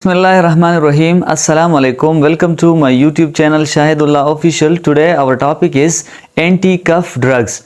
Bismillahirrahmanirrahim. Assalamu alaikum. Welcome to my YouTube channel Shahidullah Official. Today our topic is anti-cough drugs.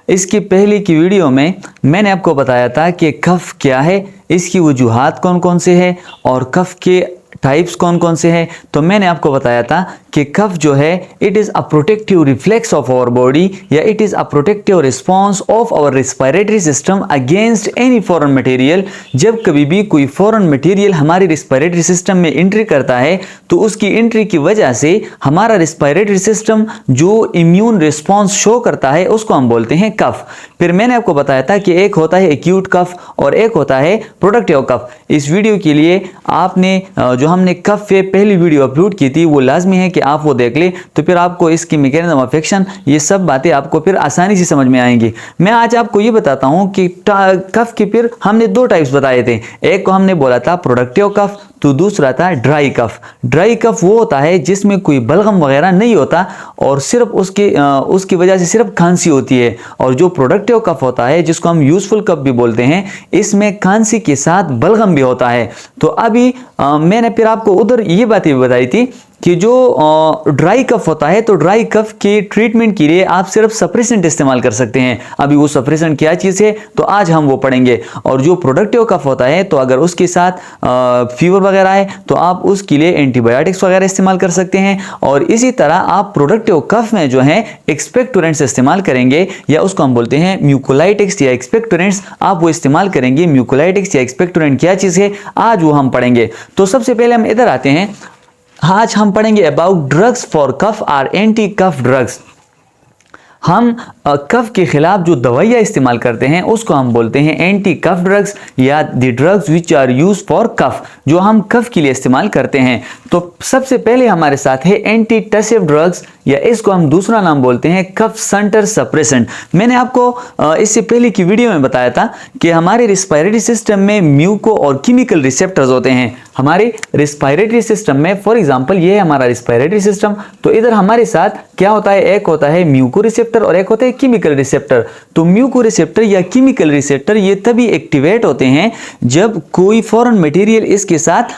इसकी पहले की video में मैंने आपको बताया था कि कफ क्या है, इसकी वजूहात कौन कौन से हैं और कफ के टाइप्स कौन कौन से हैं। तो मैंने आपको बताया था कि कफ जो है it is a protective reflex of our body या it is a protective response of our respiratory system against any foreign material. जब कभी भी कोई फॉरेन मटेरियल हमारी रिस्पायरेटरी सिस्टम में एंट्री करता है तो उसकी एंट्री की वजह से हमारा रिस्पायरेटरी सिस्टम जो इम्यून रिस्पॉन्स शो करता है उसको हम बोलते हैं कफ। फिर मैंने आपको बताया था कि एक होता है एक्यूट कफ और एक होता है प्रोडक्टिव कफ। इस वीडियो के लिए आपने जो हमने कफ पे पहली वीडियो अपलोड की थी वो लाजमी है कि आप वो देख ले, तो फिर आपको इसकी मैकेनिज्म ऑफ एक्शन ये सब बातें आपको फिर आसानी से समझ में आएंगी। मैं आज आपको ये बताता हूँ कि कफ के फिर हमने दो टाइप्स बताए थे। एक को हमने बोला था प्रोडक्टिव कफ, तो दूसरा था ड्राई कफ। ड्राई कफ वो होता है जिसमें कोई बलगम वगैरह नहीं होता और सिर्फ उसकी वजह से सिर्फ खांसी होती है। और जो प्रोडक्टिव कफ होता है जिसको हम यूजफुल कफ भी बोलते हैं, इसमें खांसी के साथ बलगम भी होता है। तो अभी मैंने फिर आपको उधर ये बातें भी बताई थी कि जो ड्राई कफ होता है तो ड्राई कफ के ट्रीटमेंट के लिए आप सिर्फ सप्रेसेंट इस्तेमाल कर सकते हैं। अभी वो सप्रेसेंट क्या चीज़ है तो आज हम वो पढ़ेंगे। और जो प्रोडक्टिव कफ होता है तो अगर उसके साथ फीवर वगैरह है तो आप उसके लिए एंटीबायोटिक्स वगैरह इस्तेमाल कर सकते हैं। और इसी तरह आप प्रोडक्टिव कफ में जो है एक्सपेक्टोरेंट्स इस्तेमाल करेंगे या उसको हम बोलते हैं म्यूकोलाइटिक्स या एक्सपेक्टोरेंट्स, आप वो इस्तेमाल करेंगे। म्यूकोलाइटिक्स या एक्सपेक्टोरेंट क्या चीज़ है आज वो हम पढ़ेंगे। तो सबसे पहले हम इधर आते हैं। आज हम पढ़ेंगे about drugs for cough are anti cough drugs. हम कफ के खिलाफ जो दवाइयाँ इस्तेमाल करते हैं उसको हम बोलते हैं एंटी कफ ड्रग्स या the drugs which are use for cough, जो हम कफ के लिए इस्तेमाल करते हैं। तो सबसे पहले हमारे साथ है एंटी टसिव ड्रग्स या इसको हम दूसरा नाम बोलते हैं कफ सेंटर सप्रेसेंट। मैंने आपको इससे पहले की वीडियो में बताया था कि हमारे रिस्पायरेटरी सिस्टम में म्यूको और केमिकल रिसेप्टर्स होते हैं। हमारे रिस्पायरेटरी सिस्टम में फॉर एग्जांपल ये है हमारा रिस्पायरेटरी सिस्टम, तो इधर हमारे साथ क्या होता है, एक होता है म्यूको रिसेप्टर और एक होता है केमिकल रिसेप्टर। तो म्यूको रिसेप्टर या केमिकल रिसेप्टर ये तभी एक्टिवेट होते हैं जब कोई फॉरेन मटेरियल इसके साथ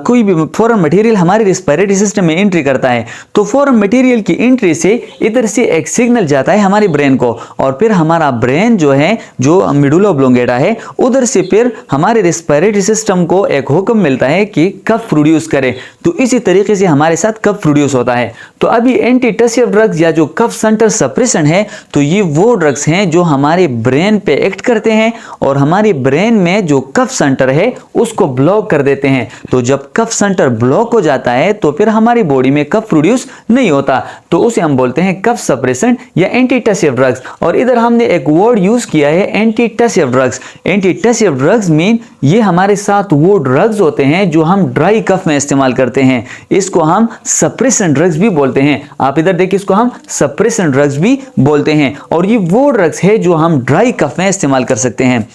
कोई भी फॉरेन मटेरियल हमारे रिस्पायरेटरी सिस्टम में एंट्री करता है। तो फॉरेन मटेरियल की एंट्री से इधर से एक सिग्नल जाता है हमारे ब्रेन को और फिर हमारा ब्रेन जो है जो मिडुला ऑब्लोंगेटा है उधर से फिर हमारे रिस्पायरेटरी सिस्टम को एक हुक्म मिलता है कि कफ प्रोड्यूस करे। तो इसी तरीके से हमारे साथ कफ प्रोड्यूस होता है। तो अभी एंटी टसिव ड्रग्स या जो कफ सेंटर सप्रेशन है तो ये वो ड्रग्स हैं जो हमारे ब्रेन पे एक्ट करते हैं और हमारे ब्रेन में जो कफ सेंटर है उसको ब्लॉक कर देते हैं। तो जब कफ सेंटर ब्लॉक हो जाता है तो फिर हमारी बॉडी में कफ प्रोड्यूस नहीं होता, तो उसे हम बोलते हैं कफ सप्रेसेंट या एंटी टसिव ड्रग्स। और इधर हमने एक वर्ड यूज किया है anti tussive drugs. Anti tussive drugs mean ये हमारे साथ वो ड्रग्स होते हैं जो हम ड्राई कफ में इस्तेमाल करते हैं। इसको हम सप्रेसेंट ड्रग्स भी बोलते हैं। आप इधर देखिए, इसको हम सप्रेसेंट ड्रग्स भी बोलते हैं। और ये वो ड्रग्स है जो हम ड्राई कफ में इस्तेमाल कर सकते हैं।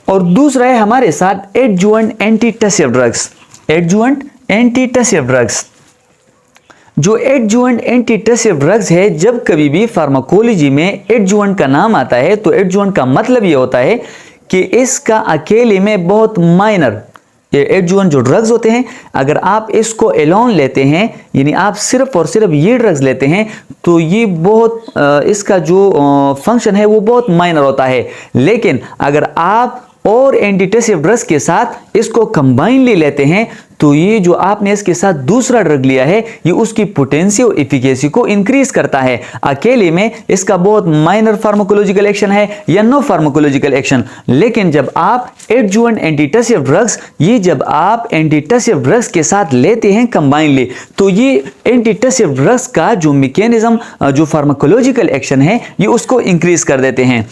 और दूसरा है हमारे साथ adjuvant anti tussive drugs. Adjuvant anti tussive drugs, जो एडजुवेंट एंटी टसिव ड्रग्स है, जब कभी भी फार्माकोलॉजी में एडजुवेंट का नाम आता है तो एडजुवेंट का मतलब ये होता है कि इसका अकेले में बहुत माइनर, ये एडजुवेंट जो ड्रग्स होते हैं अगर आप इसको एलोन लेते हैं यानी आप सिर्फ और सिर्फ ये ड्रग्स लेते हैं तो ये बहुत इसका जो फंक्शन है वो बहुत माइनर होता है। लेकिन अगर आप और एंटी टसिव ड्रग्स के साथ इसको कंबाइनली लेते हैं तो ये जो आपने इसके साथ दूसरा ड्रग लिया है ये उसकी पोटेंसी और एफिकेसी को इंक्रीज करता है। अकेले में इसका बहुत माइनर फार्माकोलॉजिकल एक्शन है या नो फार्माकोलॉजिकल एक्शन। लेकिन जब आप एडजुवेंट एंटी टसिव ड्रग्स, ये जब आप एंटी टसिव ड्रग्स के साथ लेते हैं कंबाइनली तो ये एंटी टसिव ड्रग्स का जो मैकेनिज्म जो फार्माकोलॉजिकल एक्शन है ये उसको इंक्रीज कर देते हैं।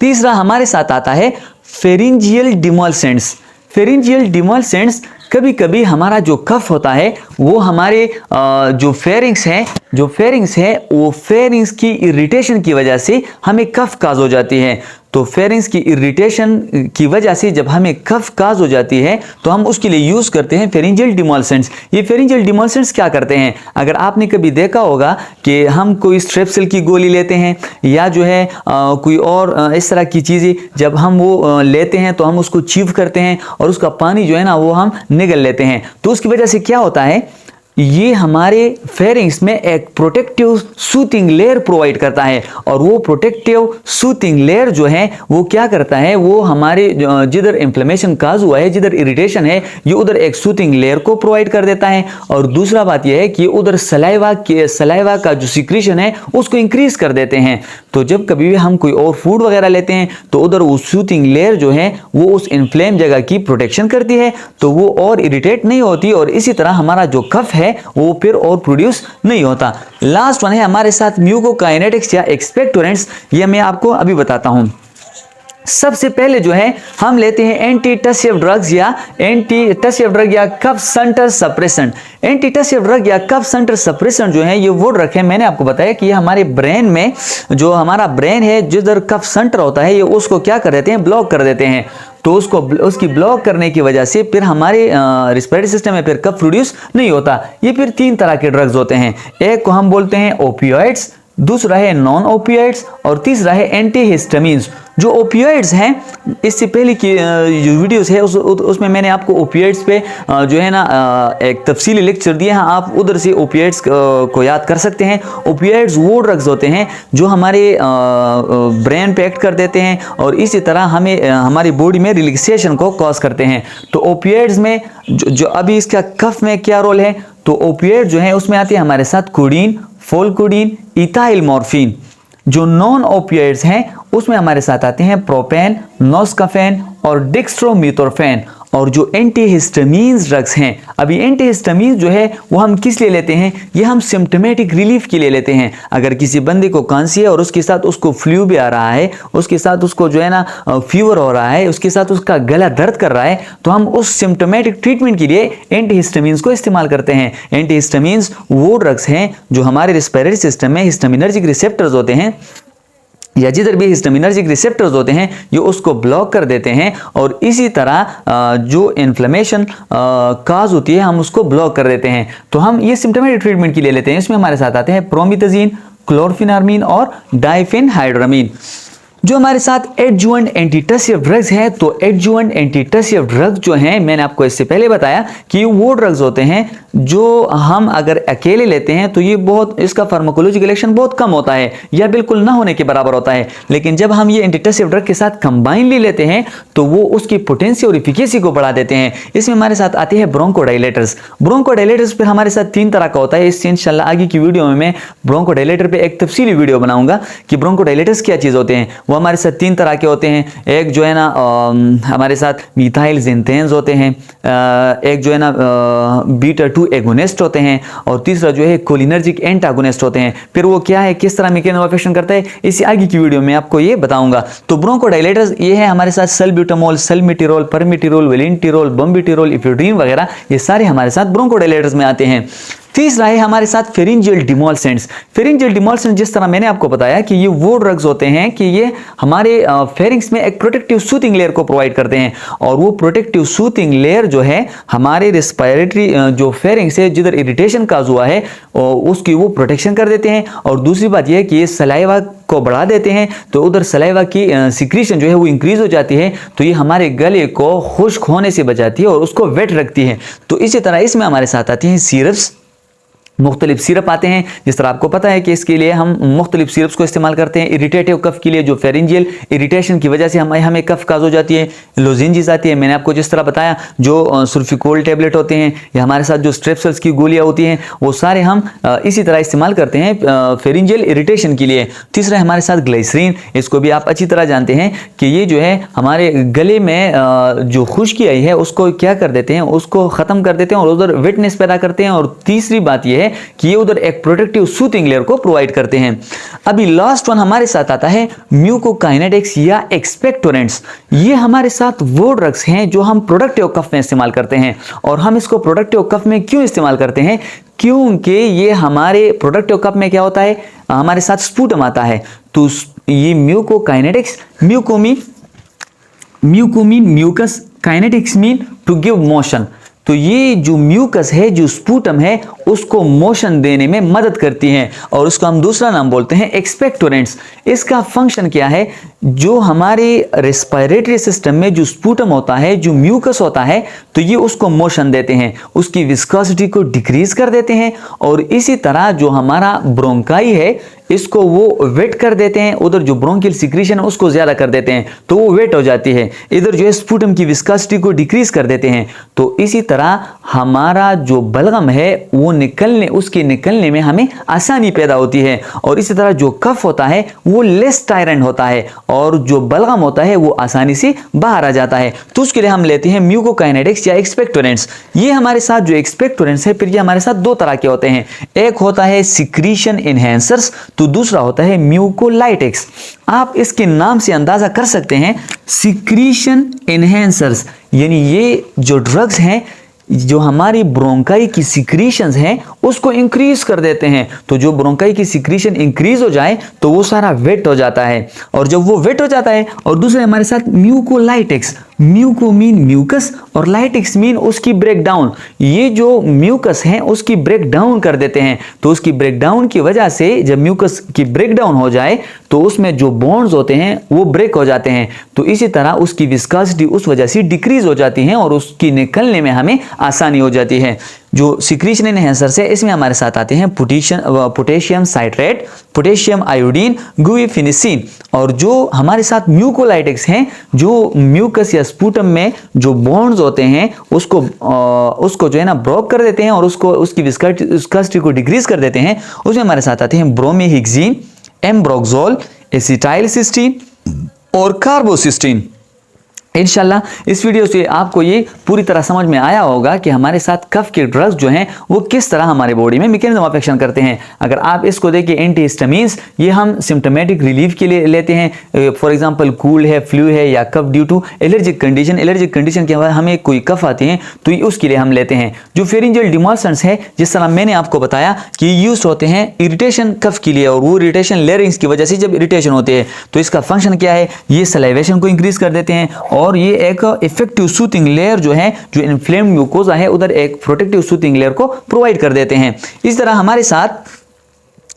तीसरा हमारे साथ आता है फेरिंजियल डिमोल्सेंट्स। फेरिंजियल डिमोल्सेंट्स, कभी कभी हमारा जो कफ होता है वो हमारे जो फेरिंग्स है वो फेरिंग्स की इरिटेशन की वजह से हमें कफ काज हो जाती है। तो फेरिंग्स की इरिटेशन की वजह से जब हमें कफ काज हो जाती है तो हम उसके लिए यूज़ करते हैं फेरिंजियल डिमोल्सेंट्स। ये फेरिंजियल डिमोल्सेंट्स क्या करते हैं, अगर आपने कभी देखा होगा कि हम कोई स्ट्रेप्सिल की गोली लेते हैं या जो है कोई और इस तरह की चीज़ें जब हम वो लेते हैं तो हम उसको चीव करते हैं और उसका पानी जो है ना वो हम निगल लेते हैं। तो उसकी वजह से क्या होता है, ये हमारे फेरिंग्स में एक प्रोटेक्टिव सूथिंग लेयर प्रोवाइड करता है, और वो प्रोटेक्टिव सूथिंग लेयर जो है वो क्या करता है, वो हमारे जिधर इन्फ्लेमेशन काज हुआ है, जिधर इरिटेशन है, ये उधर एक सूथिंग लेयर को प्रोवाइड कर देता है। और दूसरा बात यह है कि उधर सलाइवा का जो सिक्रीशन है उसको इंक्रीज कर देते हैं। तो जब कभी भी हम कोई और फूड वगैरह लेते हैं तो उधर वो सूथिंग लेयर जो है वो उस इन्फ्लेम जगह की प्रोटेक्शन करती है, तो वो और इरिटेट नहीं होती, और इसी तरह हमारा जो कफ है वो फिर और प्रोड्यूस नहीं होता। लास्ट वन है हमारे साथ म्यूकोकाइनेटिक्स या एक्सपेक्टोरेंट्स। ये मैं आपको अभी बताता हूं। सबसे पहले जो है हम लेते हैं एंटी टसिव ड्रग्स या cough centre suppressant. Anti tussive drug या कफ सेंटर सप्रेसेंट जो है ये वो ड्रग है, मैंने आपको बताया कि ये हमारे ब्रेन में, जो हमारा ब्रेन है जिधर कफ सेंटर होता है, ये उसको क्या कर देते हैं, ब्लॉक कर देते हैं। तो उसकी ब्लॉक करने की वजह से फिर हमारे रिस्पिरेटरी सिस्टम में फिर कफ प्रोड्यूस नहीं होता। ये फिर 3 तरह के ड्रग्स होते हैं। एक को हम बोलते हैं ओपियोइड्स, दूसरा है नॉन ओपियोइड्स, और तीसरा है एंटीहिस्टामिन्स। जो ओपियोइड्स हैं, इससे पहले की जो वीडियोस है उसमें मैंने आपको ओपियोइड्स पे जो है ना एक तफसीली लेक्चर दिया है, आप उधर से ओपियोइड्स को याद कर सकते हैं। ओपियोइड्स वो ड्रग्स होते हैं जो हमारे ब्रेन पे एक्ट कर देते हैं और इसी तरह हमें हमारी बॉडी में रिलैक्सेशन को कॉज करते हैं। तो ओपियोइड्स में जो अभी इसका कफ में क्या रोल है, तो ओपियोइड जो है उसमें आती है हमारे साथ कोडीन, फोलकोडीन, इथाइल मॉर्फिन। जो नॉन ओपियोइड्स हैं उसमें हमारे साथ आते हैं प्रोपेन, नोस्काफेन और डिक्स्ट्रोमेथोर्फेन। और जो एंटीहिस्टामिन्स ड्रग्स हैं, अभी एंटीहिस्टामिन्स जो है वो हम किस लिए लेते हैं, ये हम सिम्टोमेटिक रिलीफ के लिए लेते हैं। अगर किसी बंदे को खांसी है और उसके साथ उसको फ्लू भी आ रहा है, उसके साथ उसको जो है ना फीवर हो रहा है, उसके साथ उसका गला दर्द कर रहा है, तो हम उस सिम्टोमेटिक ट्रीटमेंट के लिए एंटीहिस्टामिन्स को इस्तेमाल करते हैं। एंटीहिस्टामिन्स वो ड्रग्स हैं जो हमारे रिस्पिरेटरी सिस्टम में हिस्टामिनर्जिक रिसेप्टर्स होते हैं, या जिधर भी हिस्टामिनर्जिक रिसेप्टर्स होते हैं ये उसको ब्लॉक कर देते हैं, और इसी तरह जो इन्फ्लेमेशन काज होती है हम उसको ब्लॉक कर देते हैं। तो हम ये सिम्टोमेटिक ट्रीटमेंट के लिए लेते हैं। इसमें हमारे साथ आते हैं प्रोमिथाजीन, क्लोरफेनार्मिन और डाइफेनहाइड्रामीन। जो हमारे साथ एडजुवेंट एंटीटसिव ड्रग्स हैं, तो एडजुवेंट एंटीटसिव ड्रग्स जो हैं, मैंने आपको इससे पहले बताया कि वो ड्रग्स होते हैं जो हम अगर अकेले लेते हैं तो ये बहुत, इसका फार्माकोलॉजिकल एक्शन बहुत कम होता है या बिल्कुल ना होने के बराबर होता है। लेकिन जब हम ये एंटीटसिव ड्रग के साथ कंबाइनली लेते हैं तो वो उसकी पोटेंसी और इफिकेसी को बढ़ा देते हैं। इसमें हमारे साथ आते हैं ब्रोंकोडाइलेटर्स। ब्रोंकोडाइलेटर्स फिर हमारे साथ 3 तरह का होता है। इससे इंशाल्लाह आगे की वीडियो में मैं ब्रोंकोडाइलेटर पे एक तफसीली वीडियो बनाऊंगा कि ब्रोंकोडाइलेटर्स क्या चीज़ होते हैं। वो हमारे साथ 3 तरह के होते हैं। एक जो है ना हमारे साथ मिथाइल जिंथेन्स होते हैं, एक जो है ना बीटा 2 एगोनिस्ट होते हैं, और तीसरा जो है कोलिनर्जिक एंटागोनिस्ट होते हैं। फिर वो क्या है, किस तरह मैकेनिज्म ऑफ एक्शन करता है, इसी आगे की वीडियो में आपको ये बताऊंगा। तो ब्रोंकोडाइलेटर्स ये है हमारे साथ सल्ब्यूटामोल, सल्मिटिरोल, परमिटिरोल, वेलिंटिरोल, बम्बिटिरोल, इफेड्रीन वगैरह, ये सारे हमारे साथ ब्रोंकोडाइलेटर्स में आते हैं। तीसरा है हमारे साथ फेरिंजियल डिमोल्सेंट्स। फेरिंजियल डिमोल्सेंट्स जिस तरह मैंने आपको बताया कि ये वो ड्रग्स होते हैं कि ये हमारे फेरिंग्स में एक प्रोटेक्टिव सूथिंग लेयर को प्रोवाइड करते हैं, और वो प्रोटेक्टिव सूथिंग लेयर जो है हमारे रिस्पिरेटरी जो फेरिंग्स है जिधर इरिटेशन काज हुआ है उसकी वो प्रोटेक्शन कर देते हैं। और दूसरी बात यह है कि ये सलाइवा को बढ़ा देते हैं, तो उधर सलाइवा की सिक्रीशन जो है वो इंक्रीज हो जाती है, तो ये हमारे गले को खुश्क होने से बचाती है और उसको वेट रखती है। तो इसी तरह इसमें हमारे साथ आती हैं सिरप्स, मुख्तलिफ सिरप आते हैं। जिस तरह आपको पता है कि इसके लिए हम मुख्तलिफ सिरप्स को इस्तेमाल करते हैं। इरिटेटिव कफ के लिए जो फेरिंजियल इरिटेशन की वजह से हमें कफ काज हो जाती है, लोजेंजिस आती है। मैंने आपको जिस तरह बताया जो सुल्फिकोल टैबलेट होते हैं या हमारे साथ जो स्ट्रेप्सिल्स की गोलियां होती हैं वो सारे हम इसी तरह इस्तेमाल करते हैं फेरिंजियल इरिटेशन के लिए। तीसरा हमारे साथ ग्लिसरीन, इसको भी आप अच्छी तरह जानते हैं कि ये जो है हमारे गले में जो खुश्की आई है उसको क्या कर देते हैं, उसको ख़त्म कर देते हैं और उधर वेटनेस पैदा करते हैं। और तीसरी बात यह है कि ये उधर एक प्रोटेक्टिव सूथिंग लेयर को प्रोवाइड करते हैं। अभी लास्ट वन हमारे साथ आता है म्यूकोकाइनेटिक्स या एक्सपेक्टोरेंट्स। ये हमारे साथ वो ड्रग्स हैं जो हम प्रोडक्टिव कफ में इस्तेमाल करते हैं। और हम इसको प्रोडक्टिव कफ में क्यों इस्तेमाल करते हैं, क्योंकि ये हमारे प्रोडक्टिव कफ में क्या होता है, हमारे साथ स्पूटम आता है। तो ये mucokinetics, muco mean mucus, kinetics mean to give motion. तो ये जो म्यूकस है, जो स्पूटम है, उसको मोशन देने में मदद करती है और उसको हम दूसरा नाम बोलते हैं एक्सपेक्टोरेंट्स। इसका फंक्शन क्या है? जो हमारे रेस्पिरेटरी सिस्टम में जो स्पूटम होता है, जो म्यूकस होता है, तो ये उसको मोशन देते हैं, उसकी विस्कोसिटी को डिक्रीज कर देते हैं और इसी तरह जो हमारा ब्रोंकाई है इसको वो वेट कर देते हैं, उधर जो ब्रोंकियल सिक्रीशन है उसको ज्यादा कर देते हैं तो वो वेट हो जाती है, इधर जो है स्पूटम की विस्कोसिटी को डिक्रीज कर देते हैं। तो इसी तरह हमारा जो बलगम है वो उसके निकलने में हमें आसानी पैदा होती है और इसी तरह जो कफ होता है वो लेस टायरेंट होता है और जो बलगम होता है वो आसानी से बाहर आ जाता है। तो उसके लिए हम लेते हैं म्यूकोकाइनेटिक्स या एक्सपेक्टोरेंट्स। ये हमारे साथ जो एक्सपेक्टोरेंट्स है, फिर ये हमारे साथ दो तरह के होते हैं, एक होता है सिक्रीशन इनहेंसर्स, तो दूसरा होता है म्यूकोलाइटिक्स। आप इसके नाम से अंदाजा कर सकते हैं, सिक्रीशन इनहेंसर्स यानी ये जो ड्रग्स हैं जो हमारी ब्रोंकाई की सिक्रीशंस हैं उसको इंक्रीज कर देते हैं। तो जो ब्रोंकाई की सिक्रीशन इंक्रीज हो जाए तो वो सारा वेट हो जाता है और जब वो वेट हो जाता है, और दूसरे हमारे साथ म्यूकोलाइटिक्स, म्यूको मीन म्यूकस और लाइटिक्स मीन उसकी ब्रेक डाउन। ये जो म्यूकस है उसकी ब्रेक डाउन कर देते हैं। तो उसकी ब्रेक डाउन की वजह से जब म्यूकस की ब्रेक डाउन हो जाए तो उसमें जो बॉन्ड्स होते हैं वो ब्रेक हो जाते हैं। तो इसी तरह उसकी विस्कोसिटी उस वजह से डिक्रीज हो जाती है और उसकी निकलने में हमें आसानी हो जाती है। जो सिक्रीशन इनहेंसर्स है इसमें हमारे साथ आते हैं पोटेशियम साइट्रेट, पोटेशियम आयोडीन, गुइफिनिसिन। और जो हमारे साथ म्यूकोलाइटिक्स हैं, जो म्यूकस या स्पूटम में जो बॉन्ड्स होते हैं उसको जो है ना ब्रोक कर देते हैं और उसकी विस्कोसिटी को डिक्रीज कर देते हैं। उसमें हमारे साथ आते हैं ब्रोमीहेक्सिन, एम्ब्रोक्सोल, एसिटाइलसिस्टीन और कार्बोसिस्टीन। इंशाल्लाह इस वीडियो से आपको ये पूरी तरह समझ में आया होगा कि हमारे साथ कफ के ड्रग्स जो हैं वो किस तरह हमारे बॉडी में मैकेनिज्म ऑफ एक्शन करते हैं। अगर आप इसको देखिए, एंटीहिस्टामिन्स ये हम सिम्टोमेटिक रिलीफ के लिए लेते हैं। फॉर एग्जांपल कूल्ड है, फ्लू है या कफ ड्यू टू एलर्जिक कंडीशन के बाद हमें कोई कफ आती है तो उसके लिए हम लेते हैं। जो फेरिंजियल डिमोशंस है, जिस तरह मैंने आपको बताया कि यूज होते हैं इरिटेशन कफ के लिए, और वो इरिटेशन लेरिंग्स की वजह से जब इरिटेशन होती है तो इसका फंक्शन क्या है, ये सलाइवेशन को इंक्रीज कर देते हैं और ये एक इफेक्टिव सूथिंग लेयर जो है, जो इन्फ्लेम्ड म्यूकोजा है उधर एक प्रोटेक्टिव सूथिंग लेयर को प्रोवाइड कर देते हैं। इस तरह हमारे साथ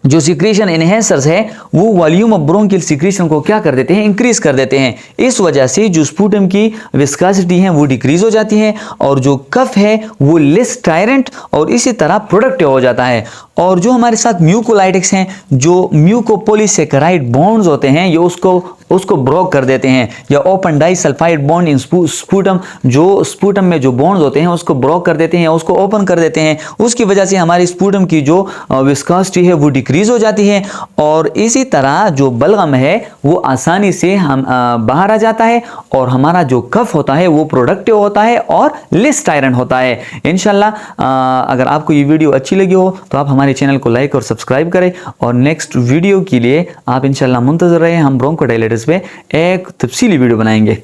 जो सिक्रीशन इनहेंसर्स है वो वॉल्यूम ऑफ ब्रोंकियल सिक्रीशन को क्या कर देते हैं, इंक्रीज कर देते हैं। इस वजह से जो स्पूटम की विस्कोसिटी है वो डिक्रीज हो जाती है और जो कफ है वो लेस टायरेंट और इसी तरह प्रोडक्टिव हो जाता है। और जो हमारे साथ म्यूकोलाइटिक्स हैं, जो म्यूकोपॉलीसेकेराइड बॉन्ड्स होते हैं, ये उसको ब्रोक कर देते हैं, या open disulphide bond in sputum, जो स्पूटम में जो बॉन्ड्स होते हैं उसको ब्रोक कर देते हैं या उसको ओपन कर देते हैं। उसकी वजह से हमारी स्पूटम की जो विस्कोसिटी है वो डिक्रीज हो जाती है और इसी तरह जो बलगम है वो आसानी से हम बाहर आ जाता है और हमारा जो कफ होता है वो प्रोडक्टिव होता है और लेस टायरेंट होता है। इंशाल्लाह अगर आपको ये वीडियो अच्छी लगी हो तो आप हमारे चैनल को लाइक और सब्सक्राइब करें और नेक्स्ट वीडियो के लिए आप इंशाल्लाह मुंतज़र रहें। हम ब्रोंकोडायलिटिस पे एक तफसीली वीडियो बनाएंगे।